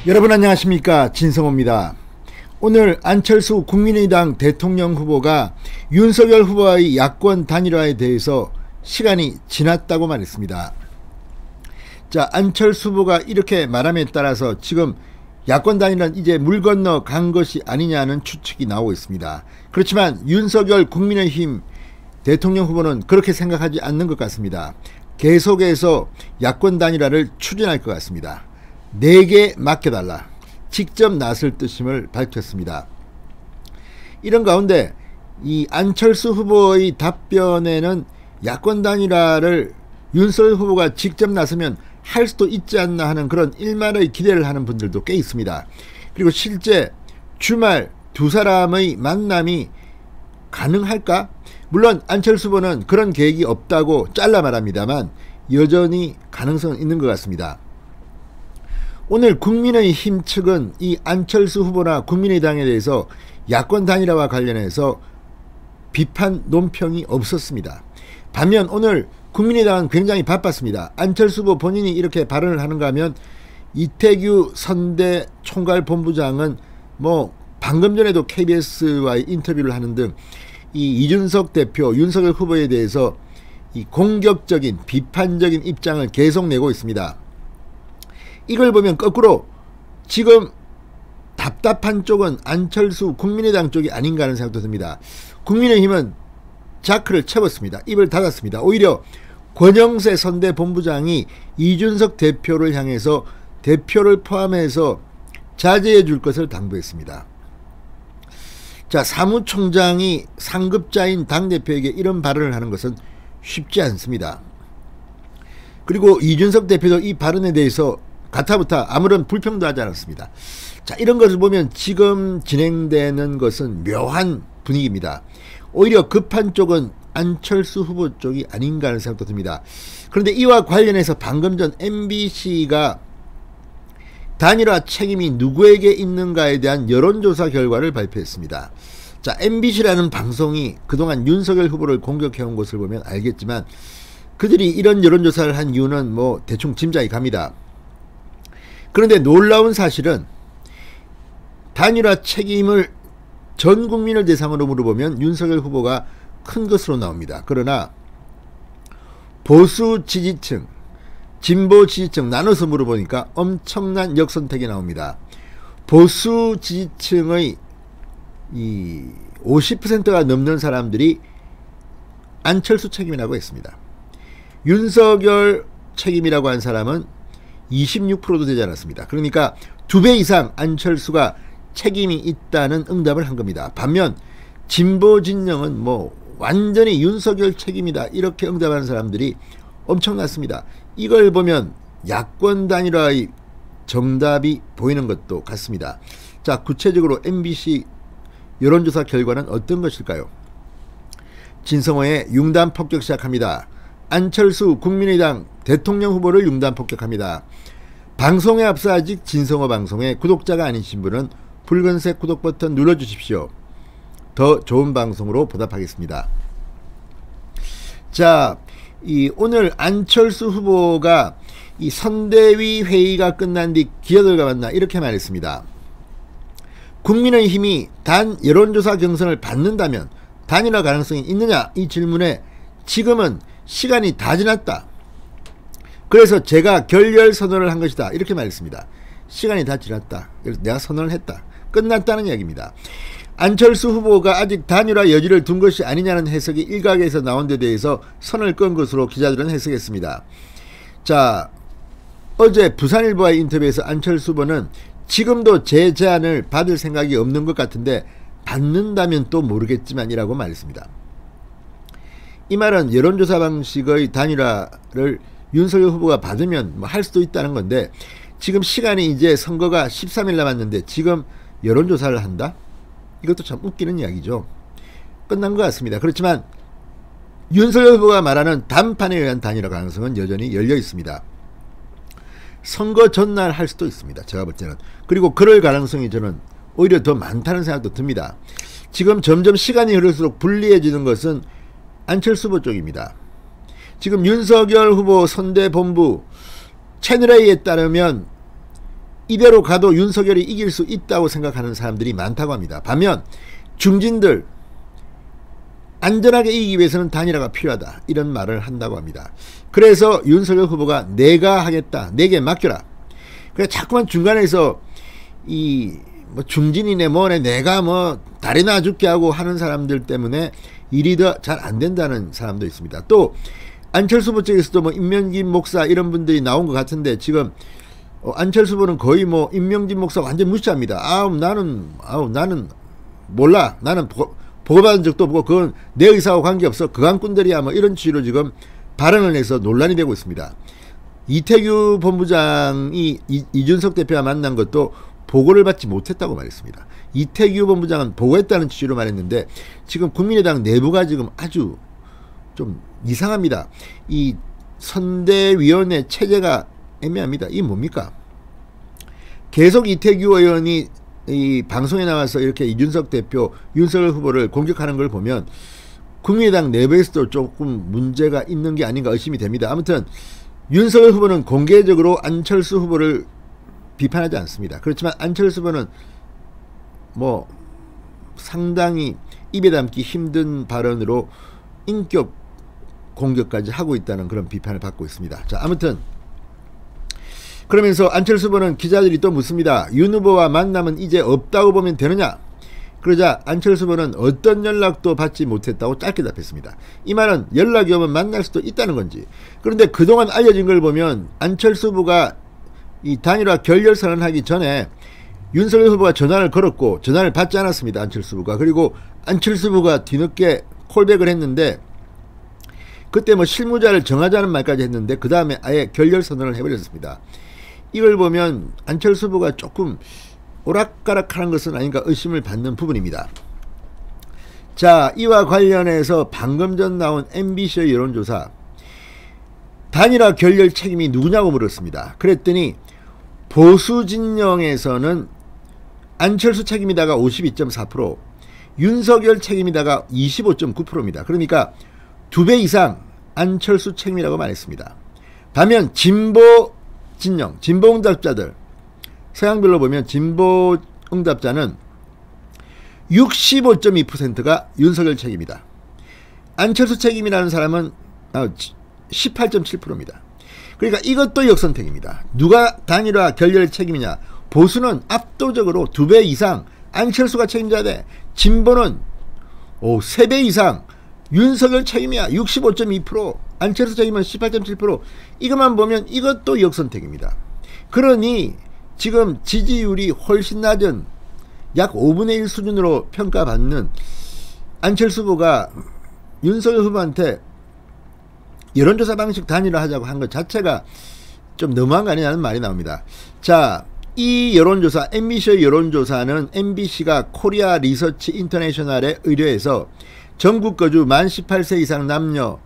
여러분 안녕하십니까, 진성호입니다. 오늘 안철수 국민의당 대통령 후보가 윤석열 후보의 야권 단일화에 대해서 시간이 지났다고 말했습니다. 자, 안철수 후보가 이렇게 말함에 따라서 지금 야권 단일화는 이제 물 건너 간 것이 아니냐는 추측이 나오고 있습니다. 그렇지만 윤석열 국민의힘 대통령 후보는 그렇게 생각하지 않는 것 같습니다. 계속해서 야권 단일화를 추진할 것 같습니다. 내게 맡겨달라, 직접 나설 뜻임을 밝혔습니다. 이런 가운데 이 안철수 후보의 답변에는 야권 단일화를 윤석열 후보가 직접 나서면 할 수도 있지 않나 하는 그런 일말의 기대를 하는 분들도 꽤 있습니다. 그리고 실제 주말 두 사람의 만남이 가능할까? 물론 안철수 후보는 그런 계획이 없다고 잘라 말합니다만 여전히 가능성은 있는 것 같습니다. 오늘 국민의힘 측은 이 안철수 후보나 국민의당에 대해서 야권 단일화와 관련해서 비판 논평이 없었습니다. 반면 오늘 국민의당은 굉장히 바빴습니다. 안철수 후보 본인이 이렇게 발언을 하는가 하면 이태규 선대 총괄본부장은 방금 전에도 KBS와의 인터뷰를 하는 등 이 이준석 대표, 윤석열 후보에 대해서 이 공격적인 비판적인 입장을 계속 내고 있습니다. 이걸 보면 거꾸로 지금 답답한 쪽은 안철수 국민의당 쪽이 아닌가 하는 생각도 듭니다. 국민의힘은 자크를 채웠습니다. 입을 닫았습니다. 오히려 권영세 선대본부장이 이준석 대표를 향해서 대표를 포함해서 자제해 줄 것을 당부했습니다. 자, 사무총장이 상급자인 당대표에게 이런 발언을 하는 것은 쉽지 않습니다. 그리고 이준석 대표도 이 발언에 대해서 가타부타 아무런 불평도 하지 않았습니다. 자, 이런 것을 보면 지금 진행되는 것은 묘한 분위기입니다. 오히려 급한 쪽은 안철수 후보 쪽이 아닌가 하는 생각도 듭니다. 그런데 이와 관련해서 방금 전 MBC가 단일화 책임이 누구에게 있는가에 대한 여론조사 결과를 발표했습니다. 자, MBC라는 방송이 그동안 윤석열 후보를 공격해온 것을 보면 알겠지만 그들이 이런 여론조사를 한 이유는 대충 짐작이 갑니다. 그런데 놀라운 사실은 단일화 책임을 전 국민을 대상으로 물어보면 윤석열 후보가 큰 것으로 나옵니다. 그러나 보수 지지층, 진보 지지층 나눠서 물어보니까 엄청난 역선택이 나옵니다. 보수 지지층의 이 50%가 넘는 사람들이 안철수 책임이라고 했습니다. 윤석열 책임이라고 한 사람은 26%도 되지 않았습니다. 그러니까 2배 이상 안철수가 책임이 있다는 응답을 한 겁니다. 반면 진보 진영은 완전히 윤석열 책임이다 이렇게 응답하는 사람들이 엄청났습니다. 이걸 보면 야권 단일화의 정답이 보이는 것도 같습니다. 자, 구체적으로 MBC 여론조사 결과는 어떤 것일까요? 진성호의 융단 폭격 시작합니다. 안철수 국민의당 대통령 후보를 융단 폭격합니다. 방송에 앞서 아직 진성호 방송에 구독자가 아니신 분은 붉은색 구독 버튼 눌러주십시오. 더 좋은 방송으로 보답하겠습니다. 자, 오늘 안철수 후보가 이 선대위 회의가 끝난 뒤 기자들과 만나 이렇게 말했습니다. 국민의힘이 단 여론조사 경선을 받는다면 단일화 가능성이 있느냐 이 질문에 지금은 시간이 다 지났다. 그래서 제가 결렬 선언을 한 것이다 이렇게 말했습니다. 시간이 다 지났다. 그래서 내가 선언을 했다. 끝났다는 이야기입니다. 안철수 후보가 아직 단일화 여지를 둔 것이 아니냐는 해석이 일각에서 나온 데 대해서 선을 끈 것으로 기자들은 해석했습니다. 자, 어제 부산일보와의 인터뷰에서 안철수 후보는 지금도 제 제안을 받을 생각이 없는 것 같은데 받는다면 또 모르겠지만 이라고 말했습니다. 이 말은 여론조사 방식의 단일화를 윤석열 후보가 받으면 할 수도 있다는 건데 지금 시간이 이제 선거가 13일 남았는데 지금 여론조사를 한다? 이것도 참 웃기는 이야기죠. 끝난 것 같습니다. 그렇지만 윤석열 후보가 말하는 단판에 의한 단일화 가능성은 여전히 열려 있습니다. 선거 전날 할 수도 있습니다. 제가 볼 때는. 그리고 그럴 가능성이 저는 오히려 더 많다는 생각도 듭니다. 지금 점점 시간이 흐를수록 불리해지는 것은 안철수 후보 쪽입니다. 지금 윤석열 후보 선대본부 채널A에 따르면 이대로 가도 윤석열이 이길 수 있다고 생각하는 사람들이 많다고 합니다. 반면 중진들 안전하게 이기기 위해서는 단일화가 필요하다 이런 말을 한다고 합니다. 그래서 윤석열 후보가 내가 하겠다, 내게 맡겨라. 그래 자꾸만 중간에서 이 뭐 중진이네 뭐네 내가 뭐 다리 놔줄게 하고 하는 사람들 때문에 일이 더 잘 안 된다는 사람도 있습니다. 또 안철수 후보 쪽에서도 뭐 임명진 목사 이런 분들이 나온 것 같은데 지금 안철수 후보는 거의 뭐 임명진 목사 완전 무시합니다. 나는 몰라. 나는 보고받은 적도 없고 그건 내 의사와 관계없어. 극한꾼들이야 뭐 이런 취지로 지금 발언을 해서 논란이 되고 있습니다. 이태규 본부장이 이준석 대표와 만난 것도 보고를 받지 못했다고 말했습니다. 이태규 본부장은 보고했다는 취지로 말했는데 지금 국민의당 내부가 지금 아주 좀 이상합니다. 이 선대위원회 체제가 애매합니다. 이게 뭡니까? 계속 이태규 의원이 이 방송에 나와서 이렇게 이준석 대표, 윤석열 후보를 공격하는 걸 보면 국민의당 내부에서도 조금 문제가 있는 게 아닌가 의심이 됩니다. 아무튼 윤석열 후보는 공개적으로 안철수 후보를 비판하지 않습니다. 그렇지만 안철수 후보는 뭐 상당히 입에 담기 힘든 발언으로 인격 공격까지 하고 있다는 그런 비판을 받고 있습니다. 자, 아무튼 그러면서 안철수 후보는 기자들이 또 묻습니다. 윤 후보와 만남은 이제 없다고 보면 되느냐? 그러자 안철수 후보는 어떤 연락도 받지 못했다고 짧게 답했습니다. 이 말은 연락이 오면 만날 수도 있다는 건지. 그런데 그동안 알려진 걸 보면 안철수 후보가 이 단일화 결렬 선언하기 전에 윤석열 후보가 전화를 걸었고 전화를 받지 않았습니다. 안철수 후보가. 그리고 안철수 후보가 뒤늦게 콜백을 했는데 그때 뭐 실무자를 정하자는 말까지 했는데 그 다음에 아예 결렬 선언을 해버렸습니다. 이걸 보면 안철수 후보가 조금 오락가락하는 것은 아닌가 의심을 받는 부분입니다. 자, 이와 관련해서 방금 전 나온 MBC의 여론조사 단일화 결렬 책임이 누구냐고 물었습니다. 그랬더니 보수 진영에서는 안철수 책임이다가 52.4%, 윤석열 책임이다가 25.9%입니다. 그러니까 2배 이상 안철수 책임이라고 말했습니다. 반면 진보 진영, 진보 응답자들 서양별로 보면 진보 응답자는 65.2%가 윤석열 책임이다. 안철수 책임이라는 사람은 18.7%입니다. 그러니까 이것도 역선택입니다. 누가 단일화 결렬의 책임이냐? 보수는 압도적으로 2배 이상 안철수가 책임져야 돼. 진보는 3배 이상 윤석열 책임이야. 65.2%, 안철수 책임은 18.7%. 이것만 보면 이것도 역선택입니다. 그러니 지금 지지율이 훨씬 낮은 약 5분의 1 수준으로 평가받는 안철수 후보가 윤석열 후보한테 여론조사 방식 단일화하자고 한 것 자체가 좀 너무한 거 아니냐는 말이 나옵니다. 자, 이 여론조사, MBC의 여론조사는 MBC가 코리아 리서치 인터내셔널에 의뢰해서 전국 거주 만 18세 이상 남녀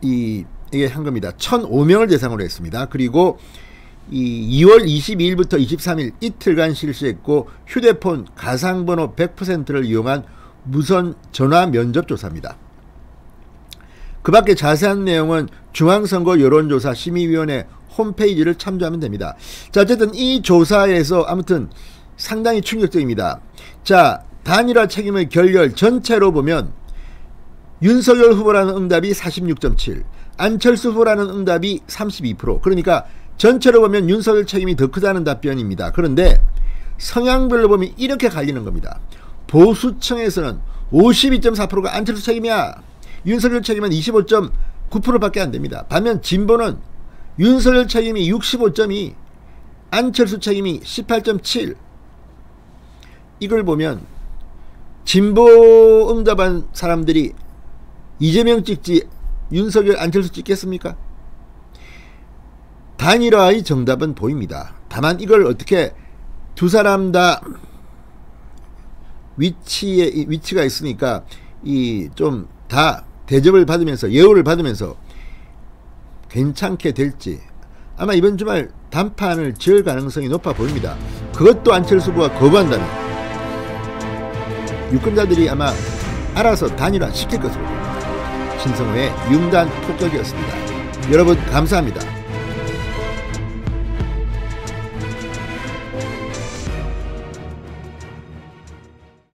이게 한 겁니다. 1,005명을 대상으로 했습니다. 그리고 2월 22일부터 23일 이틀간 실시했고 휴대폰 가상번호 100%를 이용한 무선 전화 면접 조사입니다. 그 밖에 자세한 내용은 중앙선거 여론조사 심의위원회 홈페이지를 참조하면 됩니다. 자, 어쨌든 이 조사에서 아무튼 상당히 충격적입니다. 자, 단일화 책임의 결렬 전체로 보면 윤석열 후보라는 응답이 46.7, 안철수 후보라는 응답이 32%. 그러니까 전체로 보면 윤석열 책임이 더 크다는 답변입니다. 그런데 성향별로 보면 이렇게 갈리는 겁니다. 보수층에서는 52.4%가 안철수 책임이야. 윤석열 책임은 25.9%밖에 안 됩니다. 반면 진보는 윤석열 책임이 65.2, 안철수 책임이 18.7. 이걸 보면 진보 응답한 사람들이 이재명 찍지 윤석열 안철수 찍겠습니까? 단일화의 정답은 보입니다. 다만 이걸 어떻게 두 사람 다 위치가 있으니까 이 좀 다 대접을 받으면서 예우를 받으면서 괜찮게 될지 아마 이번 주말 단판을 지을 가능성이 높아 보입니다. 그것도 안철수 후보가 거부한다면 유권자들이 아마 알아서 단일화 시킬 것으로 보입니다. 신성호의 융단 폭격이었습니다. 여러분 감사합니다.